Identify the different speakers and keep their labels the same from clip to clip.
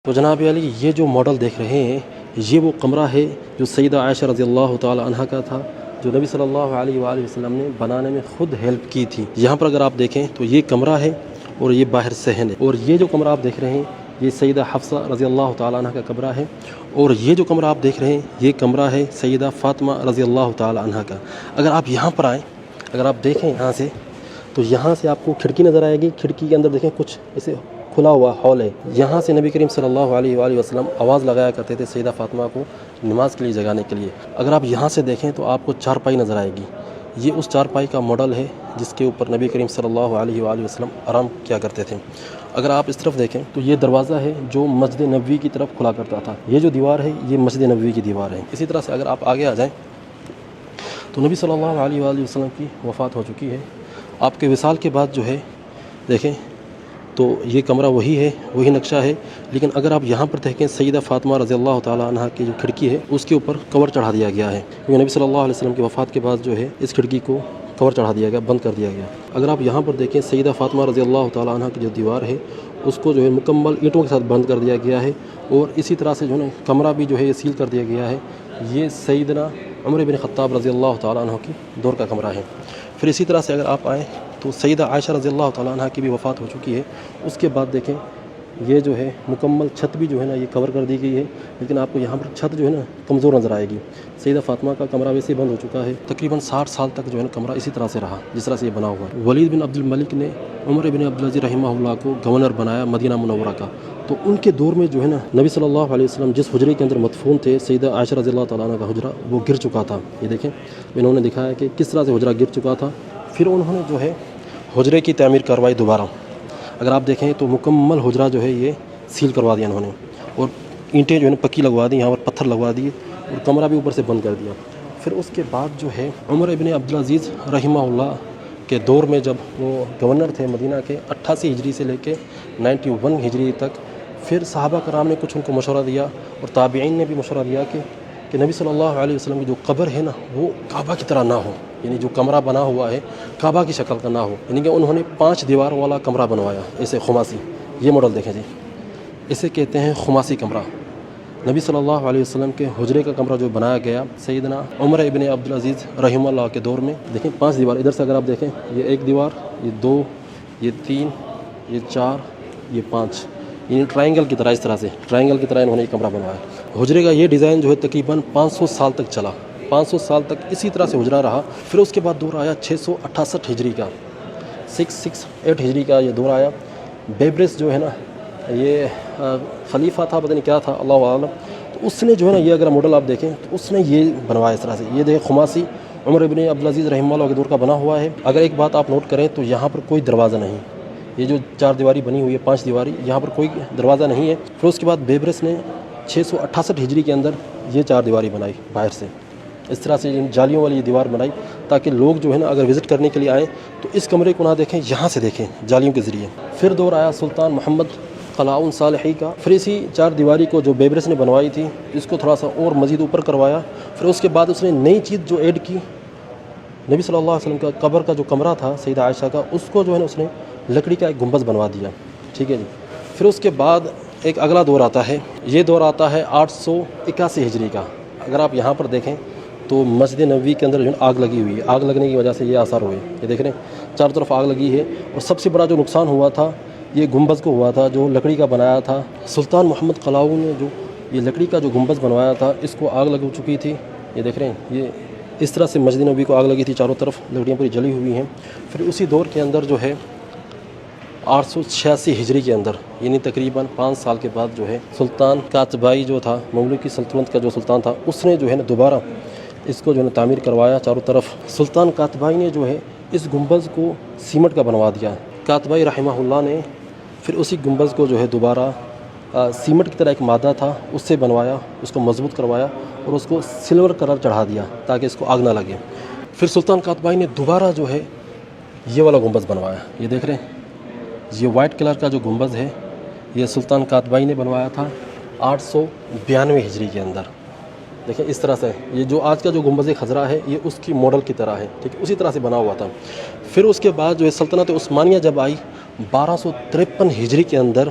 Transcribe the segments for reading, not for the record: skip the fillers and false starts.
Speaker 1: تو جناب علی یہ جو ماڈل دیکھ رہے ہیں یہ وہ کمرہ ہے جو سیدہ عائشہ رضی اللہ تعالی عنہ کا تھا، جو نبی صلی اللہ علیہ وآلہ وسلم نے بنانے میں خود ہیلپ کی تھی۔ یہاں پر اگر آپ دیکھیں تو یہ کمرہ ہے اور یہ باہر صحن ہے، اور یہ جو کمرہ آپ دیکھ رہے ہیں یہ سیدہ حفصہ رضی اللہ تعالی عنہ کا کمرہ ہے، اور یہ جو کمرہ آپ دیکھ رہے ہیں یہ کمرہ ہے سیدہ فاطمہ رضی اللہ تعالی عنہ کا۔ اگر آپ یہاں پر آئیں، اگر آپ دیکھیں یہاں سے تو یہاں سے آپ کو کھڑکی نظر آئے گی، کھڑکی کے اندر دیکھیں کچھ ایسے کھلا ہوا ہال ہے، یہاں سے نبی کریم صلی اللہ علیہ وآلہ وسلم آواز لگایا کرتے تھے سیدہ فاطمہ کو نماز کے لیے جگانے کے لیے۔ اگر آپ یہاں سے دیکھیں تو آپ کو چارپائی نظر آئے گی، یہ اس چارپائی کا ماڈل ہے جس کے اوپر نبی کریم صلی اللہ علیہ وآلہ وسلم آرام کیا کرتے تھے۔ اگر آپ اس طرف دیکھیں تو یہ دروازہ ہے جو مسجد نبوی کی طرف کھلا کرتا تھا، یہ جو دیوار ہے یہ مسجد نبوی کی دیوار ہے۔ اسی طرح سے اگر آپ آگے آ جائیں تو نبی صلی اللہ علیہ وآلہ وسلم کی وفات ہو چکی ہے، آپ کے وصال کے بعد جو ہے دیکھیں تو یہ کمرہ وہی ہے، وہی نقشہ ہے، لیکن اگر آپ یہاں پر دیکھیں سیدہ فاطمہ رضی اللہ تعالی عنہ کی جو کھڑکی ہے اس کے اوپر کور چڑھا دیا گیا ہے، کیونکہ نبی صلی اللہ علیہ وسلم کی وفات کے بعد جو ہے اس کھڑکی کو کور چڑھا دیا گیا، بند کر دیا گیا۔ اگر آپ یہاں پر دیکھیں سیدہ فاطمہ رضی اللہ تعالی عنہ کی جو دیوار ہے اس کو جو ہے مکمل اینٹوں کے ساتھ بند کر دیا گیا ہے، اور اسی طرح سے جو ہے کمرہ بھی جو ہے یہ سیل کر دیا گیا ہے۔ یہ سیدنا عمر بن خطاب رضی اللہ تعالی عنہ کی دور کا کمرہ ہے۔ پھر اسی طرح سے اگر آپ آئیں تو سیدہ عائشہ رضی اللہ تعالی عنہ کی بھی وفات ہو چکی ہے، اس کے بعد دیکھیں یہ جو ہے مکمل چھت بھی جو ہے نا یہ کور کر دی گئی ہے، لیکن آپ کو یہاں پر چھت جو ہے نا کمزور نظر آئے گی۔ سیدہ فاطمہ کا کمرہ ویسے بند ہو چکا ہے، تقریباً 60 سال تک جو ہے نا کمرہ اسی طرح سے رہا جس طرح سے یہ بنا ہوا ہے۔ ولید بن عبد الملک نے عمر بن عبدالعزیز رحمہ اللہ کو گورنر بنایا مدینہ منورہ کا، تو ان کے دور میں جو ہے نا نبی صلی اللہ علیہ وسلم جس حجرے کے اندر مدفون تھے سیدہ عائشہ رضی اللہ تعالیٰ عنہ کا حجرہ وہ گر چکا تھا۔ یہ دیکھیں انہوں نے دکھایا کہ کس طرح سے حجرہ گر چکا تھا، پھر انہوں نے جو ہے حجرے کی تعمیر کروائی دوبارہ۔ اگر آپ دیکھیں تو مکمل حجرہ جو ہے یہ سیل کروا دیا انہوں نے، اور اینٹیں جو ہے نا پکی لگوا دی، یہاں پر پتھر لگوا دیے، اور کمرہ بھی اوپر سے بند کر دیا۔ پھر اس کے بعد جو ہے عمر ابن عبدالعزیز رحمہ اللہ کے دور میں جب وہ گورنر تھے مدینہ کے 88 ہجری سے لے کے 91 ہجری تک، پھر صحابہ کرام نے کچھ ان کو مشورہ دیا اور تابعین نے بھی مشورہ دیا کہ نبی صلی اللہ علیہ وسلم کی جو قبر ہے نا وہ کعبہ کی طرح نہ ہو، یعنی جو کمرہ بنا ہوا ہے کعبہ کی شکل کا نہ ہو، یعنی کہ انہوں نے 5 دیوار والا کمرہ بنوایا، ایسے خماسی۔ یہ ماڈل دیکھیں جی، اسے کہتے ہیں خماسی کمرہ۔ نبی صلی اللہ علیہ وسلم کے حجرے کا کمرہ جو بنایا گیا سیدنا عمر ابن عبدالعزیز رحمہ اللہ کے دور میں، دیکھیں 5 دیوار، ادھر سے اگر آپ دیکھیں یہ 1 دیوار، یہ 2، یہ 3، یہ 4، یہ 5، یعنی ٹرائنگل کی طرح، اس طرح سے ٹرائنگل کی طرح انہوں نے یہ کمرہ بنوایا۔ حجرے کا یہ ڈیزائن جو ہے تقریباً 500 سال تک چلا، 500 سال تک اسی طرح سے حجرہ رہا۔ پھر اس کے بعد دور آیا 668 ہجری کا، 668 ہجری کا یہ دور آیا۔ بیبرس جو ہے نا یہ خلیفہ تھا، پتہ نہیں کیا تھا، اللہ عالم، تو اس نے جو ہے نا یہ اگر ماڈل آپ دیکھیں تو اس نے یہ بنوایا اس طرح سے۔ یہ دیکھیں خماسی عمر ابن عبدالعزیز رحمہ اللہ کے دور کا بنا ہوا ہے۔ اگر ایک بات آپ نوٹ کریں تو یہاں پر کوئی دروازہ نہیں، یہ جو 4 دیواری بنی ہوئی ہے، 5 دیواری، یہاں پر کوئی دروازہ نہیں ہے۔ پھر اس کے بعد بیبرس نے 668 ہجری کے اندر یہ 4 دیواری بنائی باہر سے، اس طرح سے جالیوں والی یہ دیوار بنائی تاکہ لوگ جو ہے نا اگر وزٹ کرنے کے لیے آئیں تو اس کمرے کو نہ دیکھیں، یہاں سے دیکھیں جالیوں کے ذریعے۔ پھر دور آیا سلطان محمد قلاؤن صالحی کا، پھر اسی 4 دیواری کو جو بیبرس نے بنوائی تھی اس کو تھوڑا سا اور مزید اوپر کروایا۔ پھر اس کے بعد اس نے نئی چیز جو ایڈ کی، نبی صلی اللہ علیہ وسلم کا قبر کا جو کمرہ تھا سیدہ عائشہ کا، اس کو جو ہے نا اس نے لکڑی کا ایک گنبد بنوا دیا، ٹھیک ہے جی۔ پھر اس کے بعد ایک اگلا دور آتا ہے، یہ دور آتا ہے 881 ہجری کا۔ اگر آپ یہاں پر دیکھیں تو مسجد نبوی کے اندر جو ہے آگ لگی ہوئی ہے، آگ لگنے کی وجہ سے یہ آثار ہوئے، یہ دیکھ رہے ہیں چاروں طرف آگ لگی ہے، اور سب سے بڑا جو نقصان ہوا تھا یہ گنبد کو ہوا تھا جو لکڑی کا بنایا تھا۔ سلطان محمد قلاؤن نے جو یہ لکڑی کا جو گنبد بنوایا تھا اس کو آگ لگ چکی تھی، یہ دیکھ رہے ہیں، یہ اس طرح سے مسجد نبوی کو آگ لگی تھی، چاروں طرف لکڑیاں پوری جلی ہوئی ہیں۔ پھر اسی دور کے اندر جو ہے 886 ہجری کے اندر، یعنی تقریباً 5 سال کے بعد جو ہے سلطان قاتبائی جو تھا، مملوکی سلطنت کا جو سلطان تھا، اس نے جو ہے نا دوبارہ اس کو جو ہے نا تعمیر کروایا چاروں طرف۔ سلطان قاتبائی نے جو ہے اس گنبد کو سیمنٹ کا بنوا دیا، قاتبائی رحمہ اللہ نے پھر اسی گنبد کو جو ہے دوبارہ سیمنٹ کی طرح ایک مادہ تھا اس سے بنوایا، اس کو مضبوط کروایا اور اس کو سلور کلر چڑھا دیا تاکہ اس کو آگ نہ لگے۔ پھر سلطان قاتبائی نے دوبارہ جو ہے یہ والا گنبد بنوایا، یہ دیکھ رہے ہیں، یہ وائٹ کلر کا جو گنبد ہے یہ سلطان قاتبائی نے بنوایا تھا 892 ہجری کے اندر۔ دیکھیں اس طرح سے یہ جو آج کا جو گنبد خضرا ہے یہ اس کی ماڈل کی طرح ہے، ٹھیک ہے، اسی طرح سے بنا ہوا تھا۔ پھر اس کے بعد جو ہے سلطنت عثمانیہ جب آئی 1253 ہجری کے اندر،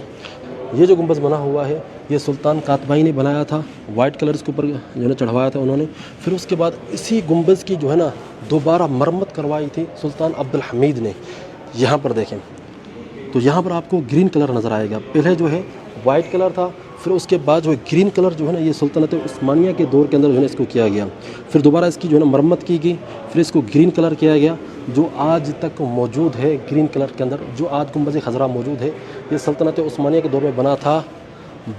Speaker 1: یہ جو گنبد بنا ہوا ہے یہ سلطان قاتبائی نے بنایا تھا، وائٹ کلر اس کے اوپر جو ہے چڑھوایا تھا انہوں نے. پھر اس کے بعد اسی گنبد کی جو ہے نا دوبارہ مرمت کروائی تھی سلطان عبد الحمید نے. یہاں پر دیکھیں تو یہاں پر آپ کو گرین کلر نظر آئے گا. پہلے جو ہے وائٹ کلر تھا، پھر اس کے بعد جو ہے گرین کلر جو ہے نا یہ سلطنت عثمانیہ کے دور کے اندر جو ہے نا اس کو کیا گیا. پھر دوبارہ اس کی جو ہے نا مرمت کی گئی، پھر اس کو گرین کلر کیا گیا جو آج تک موجود ہے. گرین کلر کے اندر جو آج گنبد خضرا موجود ہے یہ سلطنت عثمانیہ کے دور میں بنا تھا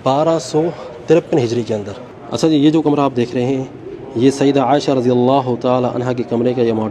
Speaker 1: 1253 ہجری کے اندر. اچھا جی، یہ جو کمرہ آپ دیکھ رہے ہیں یہ سیدہ عائشہ رضی اللہ تعالی عنہا کے کمرے کا یہ ماڈل